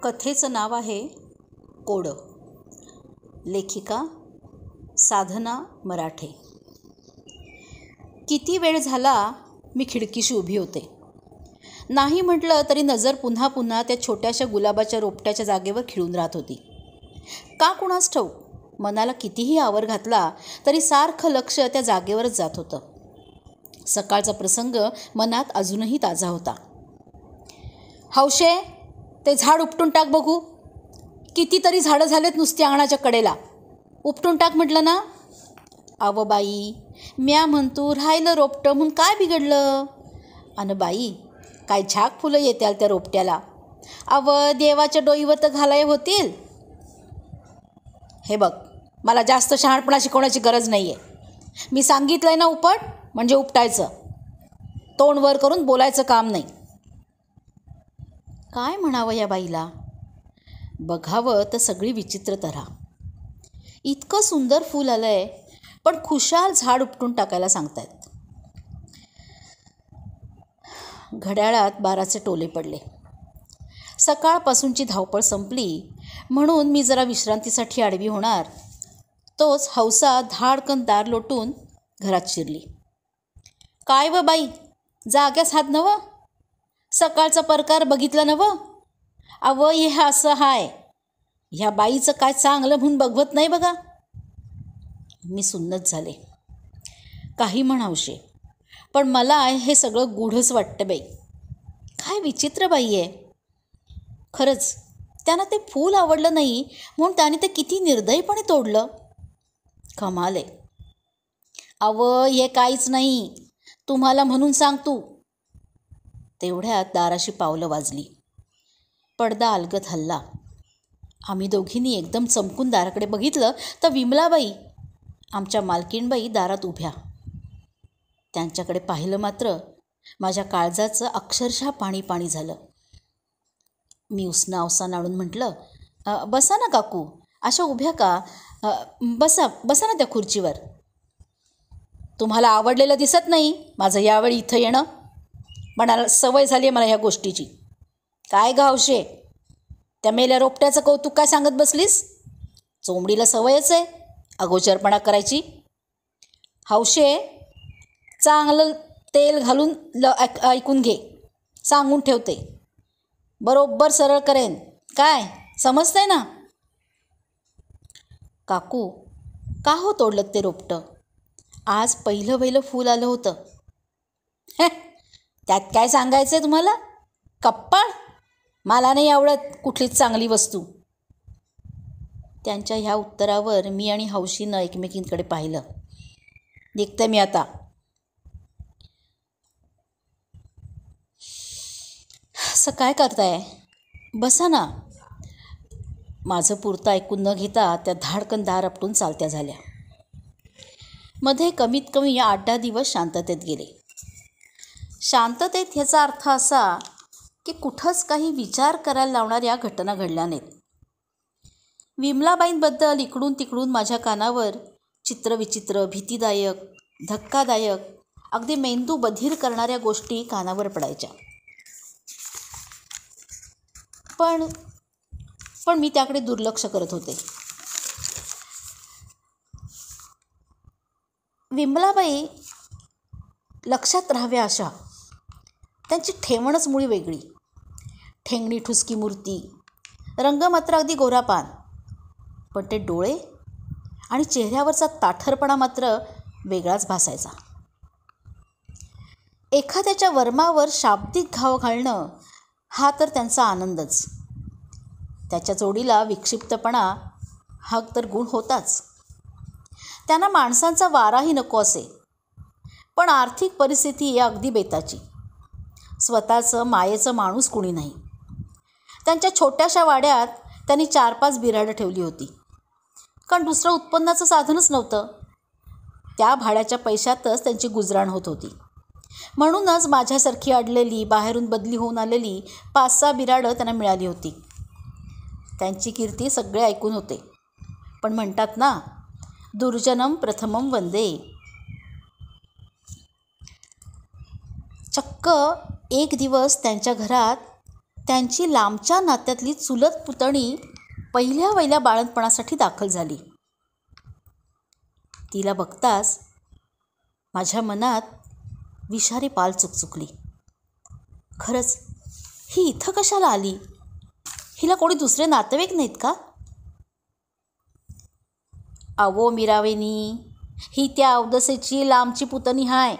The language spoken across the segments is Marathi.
कथेचं नाव आहे कोडं. लेखिका साधना मराठे. किती वेळ झाला मी खिडकीशी उभी होते. नाही म्हटलं तरी नजर पुन्हा पुन्हा त्या छोट्याशा गुलाबाच्या रोपट्याच्या जागेवर खिळून राहत होती. का कुणास ठाऊक, मनाला कितीही आवर घातला तरी सारखं लक्ष त्या जागेवरच जात होतं. सकाळचा प्रसंग मनात अजूनही ताजा होता. हौशे, ते झाड उपटून टाक बघू. कितीतरी झाडं झालेत नुसती अंगणाच्या कडेला. उपटून टाक म्हटलं ना. अव बाई, म्या म्हणतो राहिलं रोपटं म्हणून काय बिघडलं. अन बाई, काय झाक फुलं येत्याल त्या रोपट्याला. अव देवाच्या डोईवर तर घालाय होतील. हे बघ, मला जास्त शहाणपणा शिकवण्याची गरज नाही आहे. मी सांगितलंय ना उपट म्हणजे उपटायचं. तोंड वर करून बोलायचं काम नाही. काय म्हणावं या बाईला. बघावं तर सगळी विचित्र तऱ्हा. इतकं सुंदर फूल आलंय पण खुशाल झाड उपटून टाकायला सांगतायत. घड्याळात 12चे टोले पडले. सकाळपासूनची धावपळ संपली म्हणून मी जरा विश्रांतीसाठी आडवी होणार तोच हौसा धाडकन दार लोटून घरात शिरली. काय व बाई, जाग्यास हात नवं. सकाळचा प्रकार बघितला नवं. अव हे असं हाय, ह्या बाईचं काय चांगलं म्हणून बघवत नाही बघा. मी सुन्नत झाले. काही म्हणावशे, पण मला हे सगळं गूढच वाटतं बाई. काय विचित्र बाई आहे. खरंच त्यांना ते फूल आवडलं नाही म्हणून त्याने ते किती निर्दयीपणे तोडलं. कमाल आहे. अव हे काहीच नाही, तुम्हाला म्हणून सांगतो. तेवढ्यात दाराशी पावलं वाजली. पडदा अलगद हल्ला. आम्ही दोघींनी एकदम चमकून दाराकडे बघितलं तर विमलाबाई, आमच्या मालकीणबाई दारात उभ्या. त्यांच्याकडे पाहिलं मात्र माझ्या काळजाचं अक्षरशः पाणी पाणी झालं. मी उसना अवसान आणून म्हटलं, बसा ना काकू, अशा उभ्या का. बसा बसा ना त्या खुर्चीवर. तुम्हाला आवडलेलं दिसत नाही माझं यावेळी इथं येणं. म्हणाला सवय झाली आहे मला ह्या गोष्टीची. काय गावशे, त्या मेल्या रोपट्याचं कौतुक काय सांगत बसलीस. चोंबडीला सवयच आहे अगोचरपणा करायची. हौशे, चांगलं तेल घालून ऐकून घे. सांगून ठेवते, बरोबर सरळ करेन. काय समजतंय ना. काकू, का हो तोडलं ते रोपटं. आज पहिलं फूल आलं होतं. त्यात काय सांगायचं आहे तुम्हाला. कप्पा, मला नाही आवडत कुठलीच चांगली वस्तू. त्यांच्या ह्या उत्तरावर मी आणि हौशीनं एकमेकींकडे पाहिलं. निघते मी आता. असं काय करताय, बसा ना. माझं पुरतं ऐकून न घेता त्या धाडकन दार आपटून चालत्या झाल्या. मध्ये कमीत कमी 8-10 दिवस शांततेत गेले. शांततेत ह्याचा अर्थ असा की कुठंच काही विचार करायला लावणाऱ्या घटना घडल्या नाहीत. विमलाबाईंबद्दल इकडून तिकडून माझ्या कानावर चित्रविचित्र, भीतीदायक, धक्कादायक, अगदी मेंदू बधीर करणाऱ्या गोष्टी कानावर पडायच्या. पण मी त्याकडे दुर्लक्ष करत होते. विमलाबाई लक्षात राहाव्या अशा. त्यांची ठेवणच मुळी वेगळी. ठेंगणी ठुसकी मूर्ती, रंग मात्र अगदी गोरापान. पण ते डोळे आणि चेहऱ्यावरचा ताठरपणा मात्र वेगळाच भासायचा. एखाद्याच्या वर्मावर शाब्दिक घाव घालणं हा तर त्यांचा आनंदच. त्याच्या जोडीला विक्षिप्तपणा हा तर गुण होताच. त्यांना माणसांचा वाराही नको असे. पण आर्थिक परिस्थिती अगदी बेताची. स्वतःचं मायेचं माणूस कुणी नाही. त्यांच्या छोट्याशा वाड्यात त्यांनी 4-5 बिराडं ठेवली होती. कारण दुसरं उत्पन्नाचं साधनच नव्हतं. त्या भाड्याच्या पैशातच त्यांची गुजराण होत होती. म्हणूनच माझ्यासारखी अडलेली, बाहेरून बदली होऊन आलेली 5-6 बिराडं त्यांना मिळाली होती. त्यांची कीर्ती सगळे ऐकून होते. पण म्हणतात ना, दुर्जनम प्रथमम वंदे. चक्क एक दिवस त्यांच्या घरात त्यांची लांबच्या नात्यातली चुलत पुतणी पहिल्या बाळंतपणासाठी दाखल झाली. तिला बघताच माझ्या मनात विषारी पाल चुकचुकली. खरंच ही इथं कशाला आली? हिला कोणी दुसरे नातेवाईक नाहीत का? अवो मीरावेनी, ही त्या अवदसेची लांबची पुतणी हाय.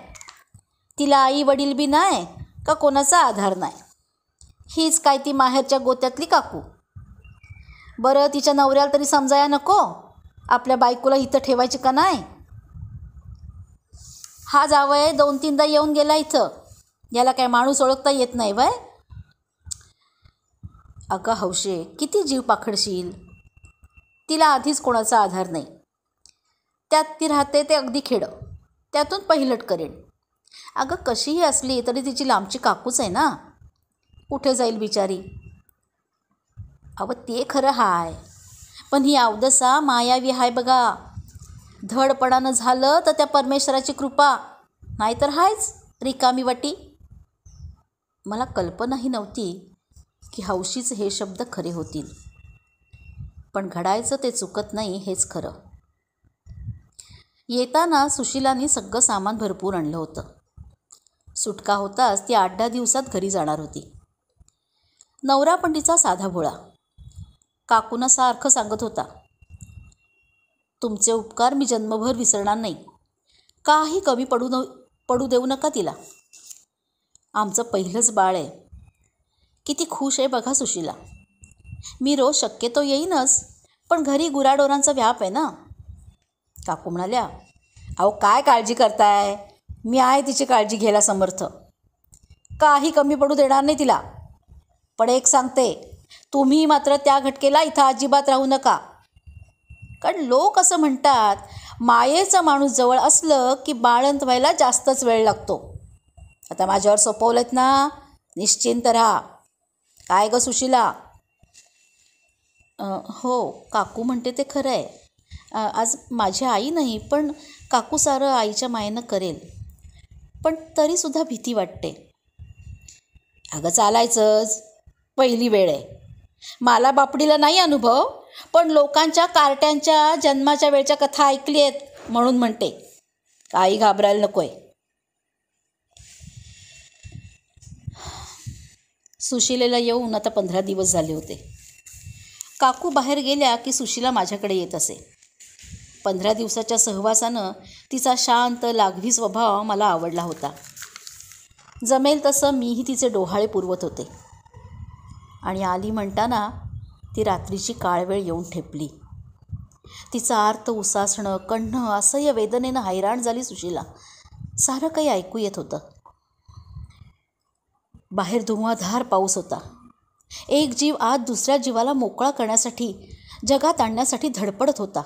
तिला आई वडील बी नाही का कोणाचा आधार नाही. हीच काय ती माहेरच्या गोत्यातली काकू. बरं तिच्या नवऱ्याला तरी समजाया नको आपल्या बायकोला इथं ठेवायची का नाही. हा जावय 2-3दा येऊन गेला इथं. याला काय माणूस ओळखता येत नाही वय? अगं हौशे, किती जीव पाखडशील. तिला आधीच कोणाचा आधार नाही. त्यात ती राहते ते अगदी खेडं. त्यातून पहिलट करेन. अगं कशीही असली तरी तिची लांबची काकूच आहे ना. कुठे जाईल बिचारी? अवं ते खरं हाय, पण ही अवदसा मायावी हाय बघा. धडपडानं झालं तर त्या परमेश्वराची कृपा, नाहीतर हायच रिकामी वाटी. मला कल्पनाही नव्हती की हौशीचे हे शब्द खरे होतील. पण घडायचं ते चुकत नाही हेच खरं. येताना सुशिलानी सगळं सामान भरपूर आणलं होतं. सुटका होताच ती 8-10 दिवसात घरी जाणार होती. नवरा पण तिचा साधा भोळा. काकूंना सारखं सांगत होता, तुमचे उपकार मी जन्मभर विसरणार नाही. काही कमी पडू देऊ नका तिला. आमचं पहिलंच बाळ आहे. किती खुश आहे बघा सुशिला. मी रोज शक्यतो येईनच, पण घरी गुराढोरांचा व्याप आहे ना. काकू म्हणाल्या, अहो काय काळजी करताय, मी आहे तिची काळजी घ्यायला समर्थ. काही कमी पडू देणार नाही तिला. पण एक सांगते, तुम्ही मात्र त्या घटकेला इथं अजिबात राहू नका. कारण लोक असं म्हणतात, मायेचा माणूस जवळ असलं की बाळंत व्हायला जास्तच वेळ लागतो. आता माझ्यावर सोपवलेत ना, निश्चिंत राहा. काय गं सुशिला? हो, काकू म्हणते ते खरं आहे. आज माझी आई नाही, पण काकू सारं आईच्या मायेनं करेल. पण तरीसुद्धा भीती वाटते. अगं चालायचंच, पहिली वेळ आहे. मला बापडीला नाही अनुभव, पण लोकांच्या कार्ट्यांच्या जन्माच्या वेळच्या कथा ऐकली आहेत म्हणून म्हणते. काही घाबरायला नकोय. सुशिलेला येऊन आता 15 दिवस झाले होते. काकू बाहेर गेल्या की सुशिला माझ्याकडे येत असे. 15 दिवसाच्या सहवासानं तिचा शांत लागवी स्वभाव मला आवडला होता. जमेल तसं मीही तिचे डोहाळे पुरवत होते. आणि आली म्हणताना ती रात्रीची काळवेळ येऊन ठेपली. तिचा आर्त उसासणं, कण्हणं, असह्य वेदनेनं हैराण झाली सुशिला. सारं काही ऐकू येत होतं. बाहेर धुवाधार पाऊस होता. एक जीव आत दुसऱ्या जीवाला मोकळा करण्यासाठी, जगात आणण्यासाठी धडपडत होता.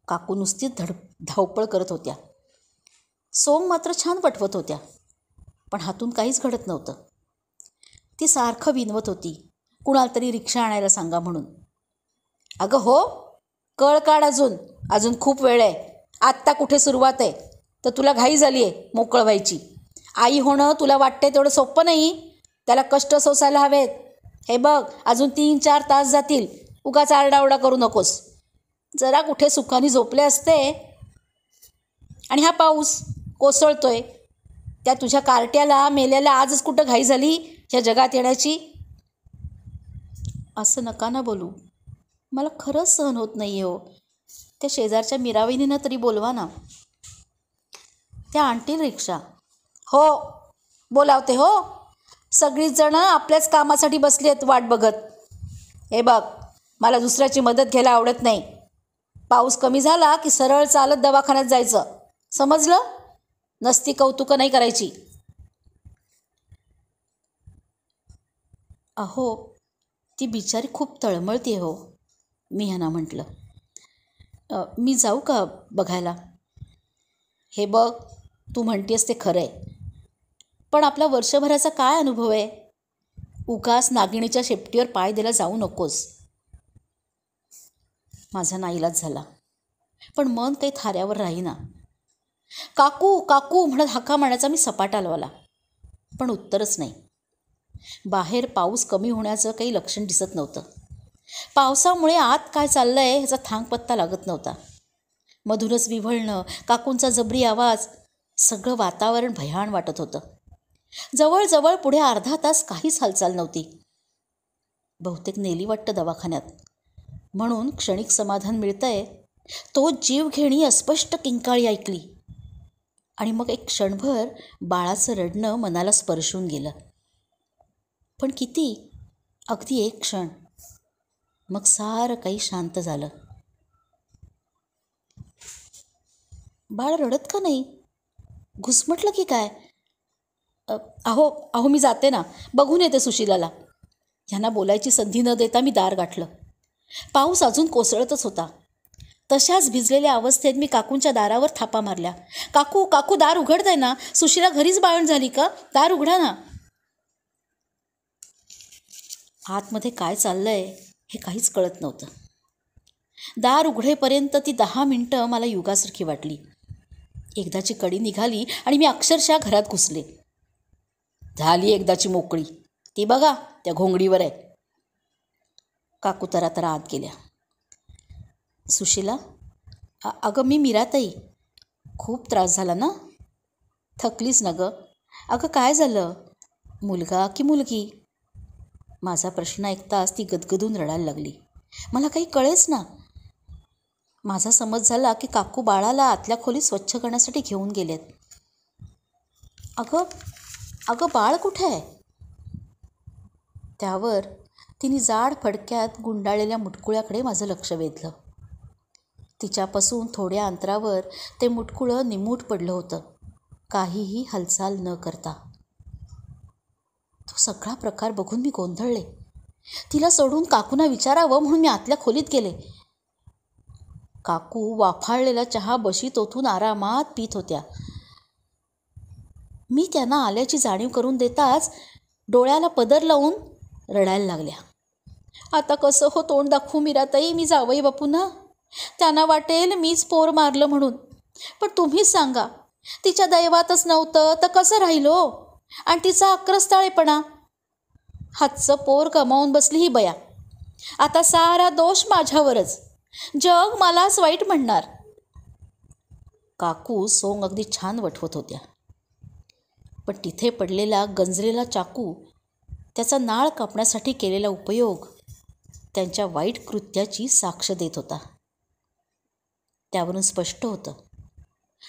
काकू नुसतीच धावपळ करत होत्या. सोंग मात्र छान पटवत होत्या, पण हातून काहीच घडत नव्हतं. ती सारखं विनवत होती, कुणाला तरी रिक्षा आणायला सांगा म्हणून. अगं हो, कळ काढ, अजून खूप वेळ आहे. आत्ता कुठे सुरुवात आहे, तर तुला घाई झाली आहे मोकळं व्हायची. आई होणं तुला वाटते तेवढं सोपं नाही. त्याला कष्ट सोसायला हवेत. हे बघ, अजून 3-4 तास जातील. उगाच आरडाओरडा करू नकोस. जरा कुठे सुखाने झोपले असते. आणि हा पाऊस कोसळतोय, त्या तुझ्या कार्ट्याला मेल्याला आजच कुठं घाई झाली ह्या जगात येण्याची? असं नका ना बोलू. मला खरंच सहन होत नाही हो. त्या शेजारच्या मीरावहिनीनं तरी बोलवा ना. त्या आणतील रिक्षा. हो, बोलावते हो. सगळीच जणं आपल्याच कामासाठी बसली आहेत वाट बघत. हे बघ, मला दुसऱ्याची मदत घ्यायला आवडत नाही. पाऊस कमी झाला की सरळ चालत दवाखान्यात जायचं, समजलं? नसती कौतुकं नाही करायची. अहो, ती बिचारी खूप तळमळते हो, मी ह्यांना म्हटलं. मी जाऊ का बघायला? हे बघ, तू म्हणतेस ते खरं आहे, पण आपला वर्षभराचा काय अनुभव आहे? उगाच नागिणीच्या शेपटीवर पाय द्यायला जाऊ नकोस. माझा नाईलाज झाला, पण मन काही थाऱ्यावर राहीना. काकू काकू म्हणत हाका मारण्याचा मी सपाटा लावला, पण उत्तरच नाही. बाहेर पाऊस कमी होण्याचं काही लक्षण दिसत नव्हतं. पावसामुळे आत काय चाललं आहे ह्याचा थांगपत्ता लागत नव्हता. मधूनच विव्हळणं, काकूंचा जबरी आवाज, सगळं वातावरण भयाण वाटत होतं. जवळजवळ पुढे अर्धा तास काहीच हालचाल नव्हती. बहुतेक नेली वाटतं दवाखान्यात, म्हणून क्षणिक समाधान मिळतंय तो जीवघेणी अस्पष्ट किंकाळी ऐकली. आणि मग एक क्षणभर बाळाचं रडणं मनाला स्पर्शून गेलं. पण किती? अगदी एक क्षण. मग सारं काही शांत झालं. बाळ रडत का नाही? घुसमटलं की काय? अहो अहो मी जाते ना, बघून येते सुशीलाला. ह्यांना बोलायची संधी न देता मी दार गाठलं. पाऊस अजून कोसळतच होता. तशाच भिजलेल्या अवस्थेत मी काकूंच्या दारावर थापा मारल्या. काकू काकू, दार उघडताय ना? सुशीला घरीच बाळण झाली का? दार उघडा ना. आतमध्ये काय चाललंय हे काहीच कळत नव्हतं. दार उघडेपर्यंत ती 10 मिनिटं मला युगासारखी वाटली. एकदाची कडी निघाली आणि मी अक्षरशः घरात घुसले. झाली एकदाची मोकळी. ती बघा त्या घोंगडीवर आहे. काकू तरातरा आत गेल्या. सुशीला, अगं मी मीराताई. खूप त्रास झाला ना? थकलीस ना गं? अगं काय झालं? मुलगा की मुलगी? माझा प्रश्न ऐकताच ती गदगदून रडायला लागली. मला काही कळेच ना. माझा समज झाला की काकू बाळाला आतल्या खोलीत स्वच्छ करण्यासाठी घेऊन गेलेत. अगं अगं बाळ कुठे आहे? त्यावर तिने जाड फडक्यात गुंडाळलेल्या मुटकुळ्याकडे माझं लक्ष वेधलं. तिच्यापासून थोड्या अंतरावर ते मुटकुळं निमूट पडलं होतं, काहीही हालचाल न करता. तो सगळा प्रकार बघून मी गोंधळले. तिला सोडून काकूंना विचारावं म्हणून मी आतल्या खोलीत गेले. काकू वाफाळलेला चहा बशीत ओतून आरामात पीत होत्या. मी त्यांना आल्याची जाणीव करून देताच डोळ्याला पदर लावून रडायला लागल्या. आता कसं हो तोंड दाखवू मीराताई मी जावई बापूंना? त्यांना वाटेल मीच पोर मारलं म्हणून. पण तुम्हीच सांगा, तिच्या दैवातच नव्हतं तर कसं राहिलो? आणि तिचा अक्रस्ताळेपणा. हातचं पोर गमावून बसली ही बया. आता सारा दोष माझ्यावरच. जग मलाच वाईट म्हणणार. काकू सोंग अगदी छान वठवत होत्या. पण तिथे पडलेला गंजलेला चाकू, त्याचा नाळ कापण्यासाठी केलेला उपयोग त्यांच्या वाईट कृत्याची साक्ष देत होता. त्यावरून स्पष्ट होतं,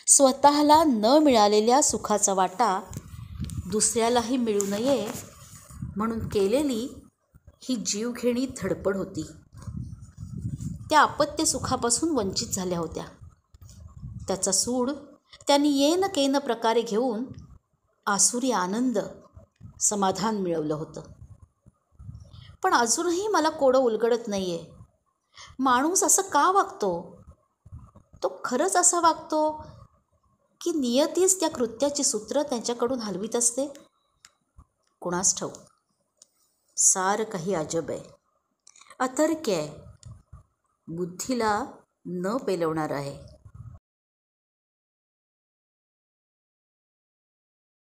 स्वतःला न मिळालेल्या सुखाचा वाटा दुसऱ्यालाही मिळू नये म्हणून केलेली ही जीवघेणी धडपड होती. त्या अपत्य सुखापासून वंचित झाल्या होत्या. त्याचा सूड त्यांनी येन केन प्रकारे घेऊन आसुरी आनंद, समाधान मिळवलं होतं. पण अजूनही मला कोडं उलगडत नाही आहे. माणूस असं का वागतो? तो खरंच असा वागतो की नियतीच त्या कृत्याची सूत्र त्यांच्याकडून हलवीत असते? कुणास ठाऊक. सारं काही अजब आहे, अतर्क्य आहे, बुद्धीला न पेलवणारं आहे.